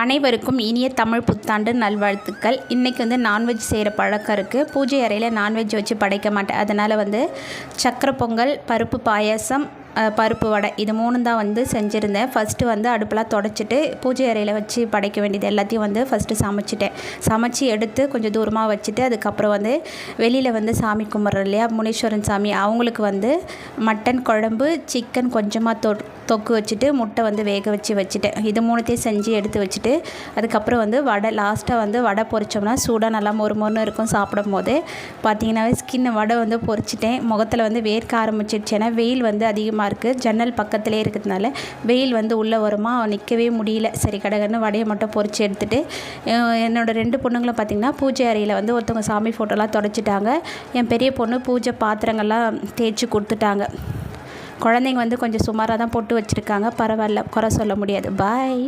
அனைவருக்கும் இனிய தமிழ் புத்தாண்டு நல்வாழ்த்துக்கள். இன்றைக்கி வந்து நான்வெஜ் செய்கிற பழக்கம் இருக்குது. பூஜை அறையில் நான்வெஜ் வச்சு படைக்க மாட்டேன். அதனால் வந்து சக்கரை பொங்கல், பருப்பு பாயாசம், பருப்பு வடை இது 3 தான் வந்து செஞ்சுருந்தேன். ஃபஸ்ட்டு வந்து அடுப்பெலாம் தொடச்சிட்டு பூஜை அறையில் வச்சு படைக்க வேண்டியது எல்லாத்தையும் வந்து ஃபஸ்ட்டு சமைச்சு எடுத்து கொஞ்சம் தூரமாக வச்சுட்டு, அதுக்கப்புறம் வந்து வெளியில் வந்து சாமி கும்பிட்றோம் இல்லையா, முனீஸ்வரன் சாமி, அவங்களுக்கு வந்து மட்டன் குழம்பு, சிக்கன் கொஞ்சமாக தொக்கு வச்சுட்டு, முட்டை வந்து வேக வச்சுட்டேன். இது 3த்தையும் செஞ்சு எடுத்து வச்சுட்டு, அதுக்கப்புறம் வந்து வடை லாஸ்ட்டாக வந்து வடை பொரிச்சோம்னா சூடாக நல்லா மொறுமொறுன்னு இருக்கும். சாப்பிடும் போது பார்த்தீங்கன்னாவே வடை வந்து பொரிச்சிட்டேன். முகத்தில் வந்து வேர்க்க ஆரம்பிச்சிடுச்சு. ஏன்னா வெயில் வந்து அதிகமாக இருக்குது. ஜன்னல் பக்கத்திலே இருக்கிறதுனால வெயில் வந்து உள்ளே வருமா, நிற்கவே முடியல. சரி கடகடன்னு வடையை மட்டும் பொரித்து எடுத்துகிட்டு, என்னோடய 2 பொண்ணுங்களும் பார்த்திங்கன்னா பூஜை அறையில் வந்து ஒருத்தவங்க சாமி ஃபோட்டோலாம் தொடச்சிட்டாங்க. என் பெரிய பொண்ணு பூஜை பாத்திரங்கள்லாம் தேய்ச்சி கொடுத்துட்டாங்க. குழந்தைங்க வந்து கொஞ்சம் சுமாராக தான் போட்டு வச்சுருக்காங்க. பரவாயில்ல, குறை சொல்ல முடியாது. பாய்.